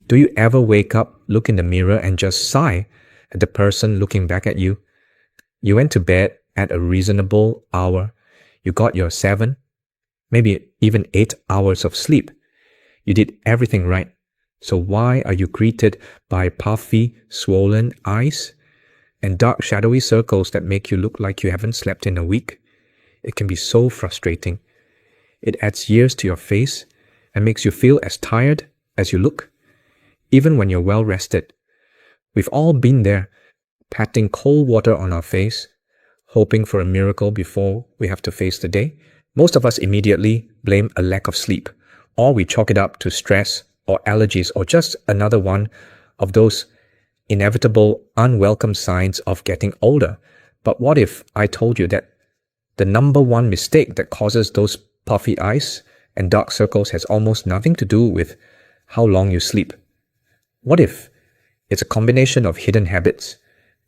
Do you ever wake up, look in the mirror and just sigh at the person looking back at you? You went to bed at a reasonable hour. You got your 7, maybe even 8 hours of sleep. You did everything right. So why are you greeted by puffy, swollen eyes and dark shadowy circles that make you look like you haven't slept in a week? It can be so frustrating. It adds years to your face and makes you feel as tired as you look, even when you're well rested. We've all been there, patting cold water on our face, hoping for a miracle before we have to face the day. Most of us immediately blame a lack of sleep, or we chalk it up to stress or allergies or just another one of those inevitable, unwelcome signs of getting older. But what if I told you that the number one mistake that causes those puffy eyes and dark circles has almost nothing to do with how long you sleep? What if it's a combination of hidden habits,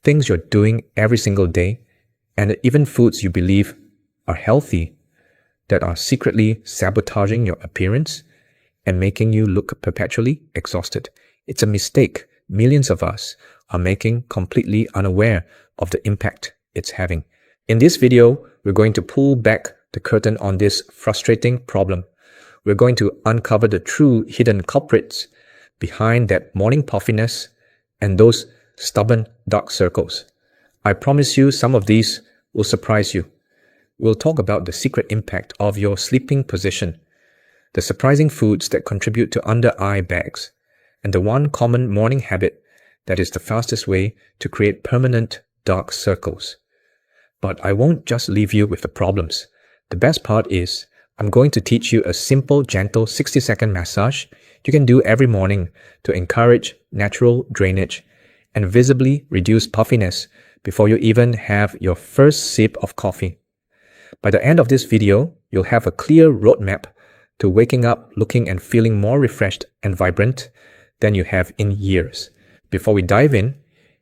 things you're doing every single day, and even foods you believe are healthy that are secretly sabotaging your appearance and making you look perpetually exhausted? It's a mistake millions of us are making, completely unaware of the impact it's having. In this video, we're going to pull back the curtain on this frustrating problem. We're going to uncover the true hidden culprits behind that morning puffiness and those stubborn dark circles. I promise you some of these will surprise you. We'll talk about the secret impact of your sleeping position, the surprising foods that contribute to under-eye bags, and the one common morning habit that is the fastest way to create permanent dark circles. But I won't just leave you with the problems. The best part is I'm going to teach you a simple, gentle 60-second massage you can do every morning to encourage natural drainage and visibly reduce puffiness before you even have your first sip of coffee. By the end of this video, you'll have a clear roadmap to waking up looking and feeling more refreshed and vibrant than you have in years. Before we dive in,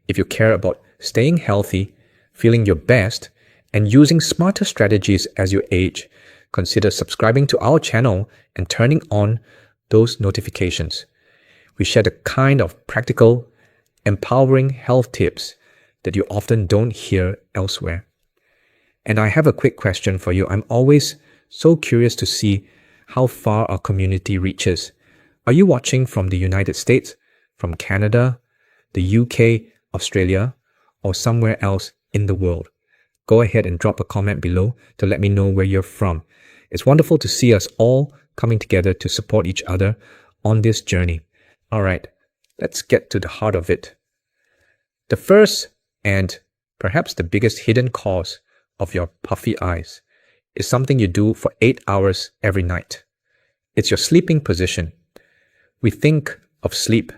if you care about staying healthy, feeling your best, and using smarter strategies as you age, consider subscribing to our channel and turning on those notifications. We share the kind of practical, empowering health tips that you often don't hear elsewhere. And I have a quick question for you. I'm always so curious to see how far our community reaches. Are you watching from the United States, from Canada, the UK, Australia, or somewhere else in the world? Go ahead and drop a comment below to let me know where you're from. It's wonderful to see us all coming together to support each other on this journey. All right, let's get to the heart of it. The first and perhaps the biggest hidden cause of your puffy eyes is something you do for 8 hours every night. It's your sleeping position. We think of sleep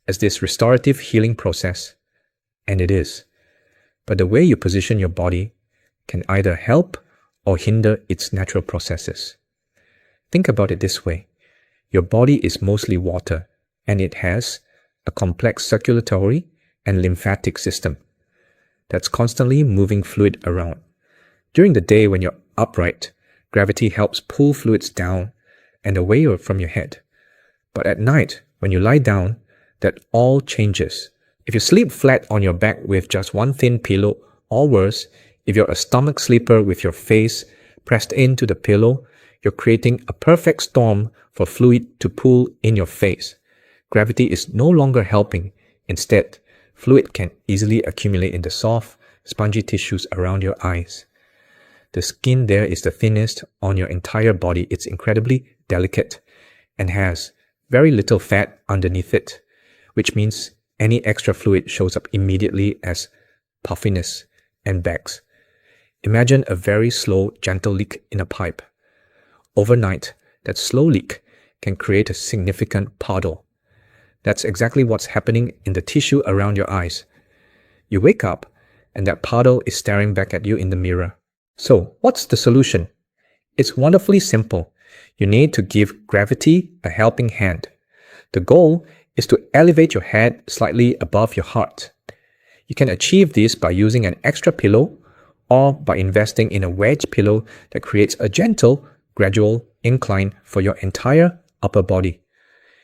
as this restorative healing process, and it is. But the way you position your body can either help or hinder its natural processes. Think about it this way. Your body is mostly water, and it has a complex circulatory and lymphatic system that's constantly moving fluid around. During the day when you're upright, gravity helps pull fluids down and away from your head. But at night, when you lie down, that all changes. If you sleep flat on your back with just one thin pillow, or worse, if you're a stomach sleeper with your face pressed into the pillow, you're creating a perfect storm for fluid to pool in your face. Gravity is no longer helping. Instead, fluid can easily accumulate in the soft, spongy tissues around your eyes. The skin there is the thinnest on your entire body. It's incredibly delicate and has very little fat underneath it, which means any extra fluid shows up immediately as puffiness and bags. Imagine a very slow, gentle leak in a pipe. Overnight, that slow leak can create a significant puddle. That's exactly what's happening in the tissue around your eyes. You wake up and that puddle is staring back at you in the mirror. So, what's the solution? It's wonderfully simple. You need to give gravity a helping hand. The goal is to elevate your head slightly above your heart. You can achieve this by using an extra pillow or by investing in a wedge pillow that creates a gentle, gradual incline for your entire upper body.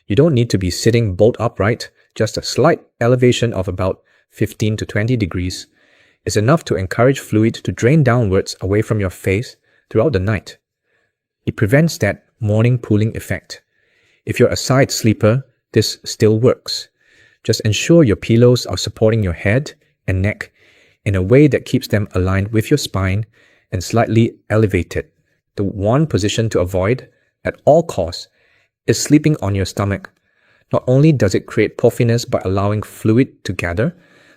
You don't need to be sitting bolt upright, just a slight elevation of about 15 to 20 degrees is enough to encourage fluid to drain downwards away from your face throughout the night. It prevents that morning pooling effect. If you're a side sleeper, this still works. Just ensure your pillows are supporting your head and neck in a way that keeps them aligned with your spine and slightly elevated. The one position to avoid at all costs is sleeping on your stomach. Not only does it create puffiness by allowing fluid to gather,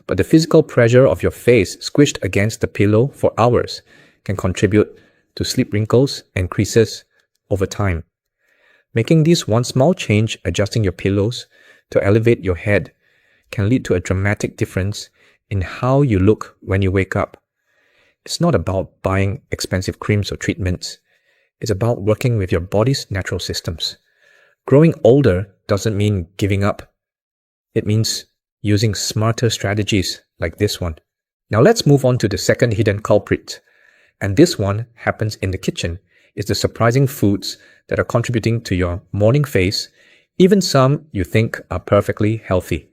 but the physical pressure of your face squished against the pillow for hours can contribute to sleep wrinkles and creases over time. Making this one small change, adjusting your pillows to elevate your head, can lead to a dramatic difference in how you look when you wake up. It's not about buying expensive creams or treatments. It's about working with your body's natural systems. Growing older doesn't mean giving up. It means using smarter strategies like this one. Now let's move on to the second hidden culprit. And this one happens in the kitchen. It's the surprising foods that are contributing to your morning face, even some you think are perfectly healthy.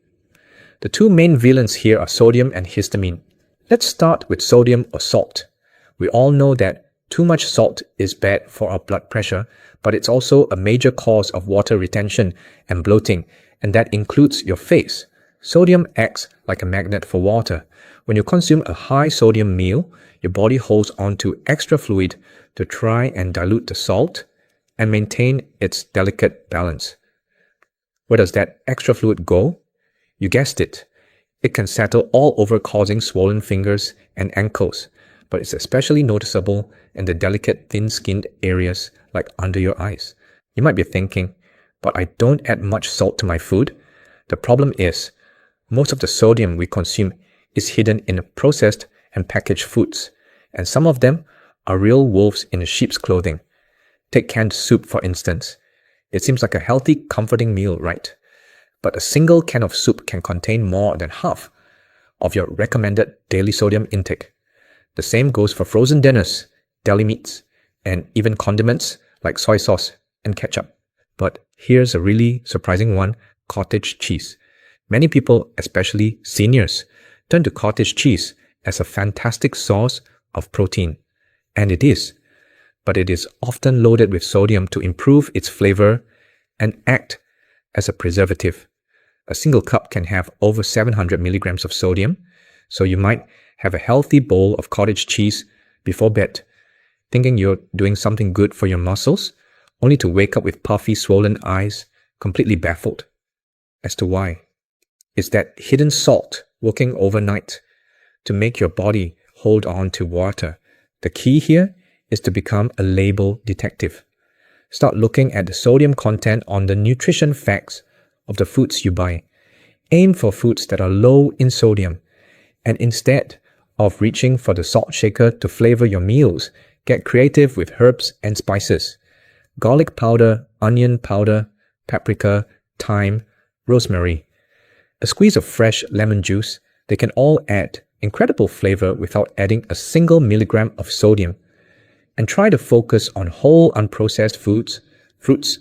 The two main villains here are sodium and histamine. Let's start with sodium or salt. We all know that too much salt is bad for our blood pressure, but it's also a major cause of water retention and bloating, and that includes your face. Sodium acts like a magnet for water. When you consume a high sodium meal, your body holds on to extra fluid to try and dilute the salt and maintain its delicate balance. Where does that extra fluid go? You guessed it. It can settle all over, causing swollen fingers and ankles, but it's especially noticeable in the delicate thin-skinned areas like under your eyes. You might be thinking, but I don't add much salt to my food. The problem is, most of the sodium we consume is hidden in processed and packaged foods, and some of them are real wolves in sheep's clothing. Take canned soup, for instance. It seems like a healthy, comforting meal, right? But a single can of soup can contain more than half of your recommended daily sodium intake. The same goes for frozen dinners, deli meats, and even condiments like soy sauce and ketchup. But here's a really surprising one: cottage cheese. Many people, especially seniors, turn to cottage cheese as a fantastic source of protein. And it is. But it is often loaded with sodium to improve its flavor and act as a preservative. A single cup can have over 700 milligrams of sodium, so you might have a healthy bowl of cottage cheese before bed, thinking you're doing something good for your muscles, only to wake up with puffy, swollen eyes, completely baffled. As to why? It's that hidden salt working overnight to make your body hold on to water. The key here is to become a label detective. Start looking at the sodium content on the nutrition facts of the foods you buy. Aim for foods that are low in sodium, and instead of reaching for the salt shaker to flavor your meals, get creative with herbs and spices. Garlic powder, onion powder, paprika, thyme, rosemary. A squeeze of fresh lemon juice, they can all add incredible flavor without adding a single milligram of sodium. And try to focus on whole unprocessed foods, fruits,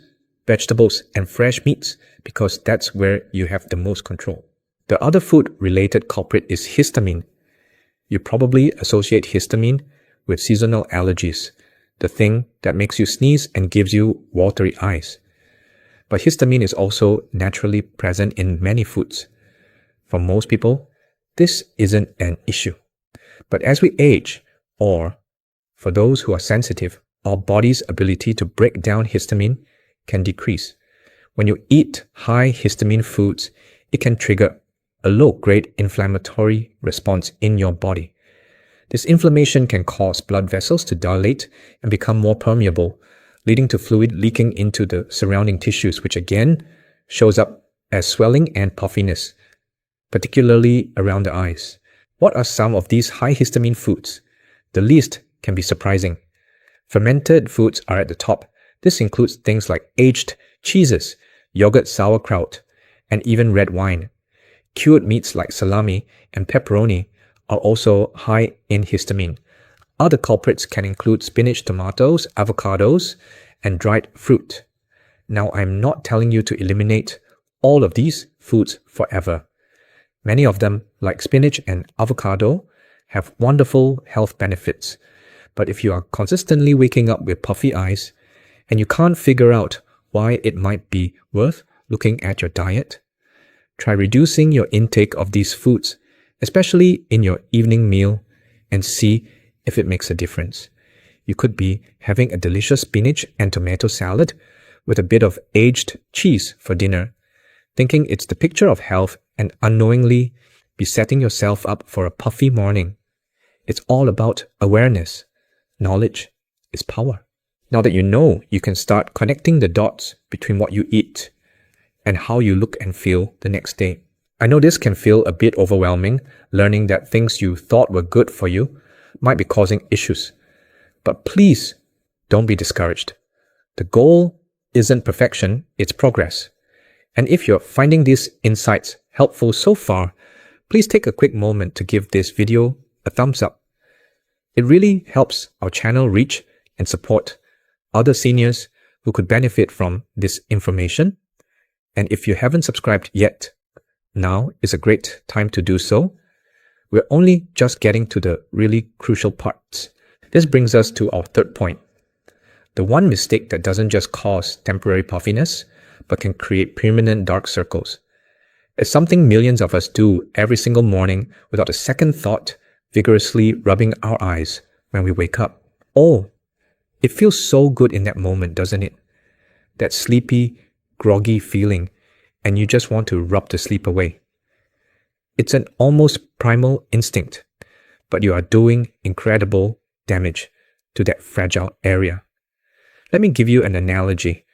vegetables, and fresh meats, because that's where you have the most control. The other food-related culprit is histamine. You probably associate histamine with seasonal allergies, the thing that makes you sneeze and gives you watery eyes. But histamine is also naturally present in many foods. For most people, this isn't an issue. But as we age, or for those who are sensitive, our body's ability to break down histamine can decrease. When you eat high histamine foods, it can trigger a low-grade inflammatory response in your body. This inflammation can cause blood vessels to dilate and become more permeable, leading to fluid leaking into the surrounding tissues, which again shows up as swelling and puffiness, particularly around the eyes. What are some of these high histamine foods? The list can be surprising. Fermented foods are at the top. This includes things like aged cheeses, yogurt, sauerkraut, and even red wine. Cured meats like salami and pepperoni are also high in histamine. Other culprits can include spinach, tomatoes, avocados, and dried fruit. Now, I'm not telling you to eliminate all of these foods forever. Many of them, like spinach and avocado, have wonderful health benefits. But if you are consistently waking up with puffy eyes and you can't figure out why it might be worth looking at your diet, try reducing your intake of these foods, especially in your evening meal, and see if it makes a difference. You could be having a delicious spinach and tomato salad with a bit of aged cheese for dinner, thinking it's the picture of health, and unknowingly be setting yourself up for a puffy morning. It's all about awareness. Knowledge is power. Now that you know, you can start connecting the dots between what you eat and how you look and feel the next day. I know this can feel a bit overwhelming, learning that things you thought were good for you might be causing issues. But please don't be discouraged. The goal isn't perfection, it's progress. And if you're finding these insights helpful so far, please take a quick moment to give this video a thumbs up. It really helps our channel reach and support other seniors who could benefit from this information. And if you haven't subscribed yet, now is a great time to do so. We're only just getting to the really crucial parts. This brings us to our third point. The one mistake that doesn't just cause temporary puffiness, but can create permanent dark circles. It's something millions of us do every single morning without a second thought, vigorously rubbing our eyes when we wake up. Oh, it feels so good in that moment, doesn't it? That sleepy, groggy feeling, and you just want to rub the sleep away. It's an almost primal instinct, but you are doing incredible damage to that fragile area. Let me give you an analogy.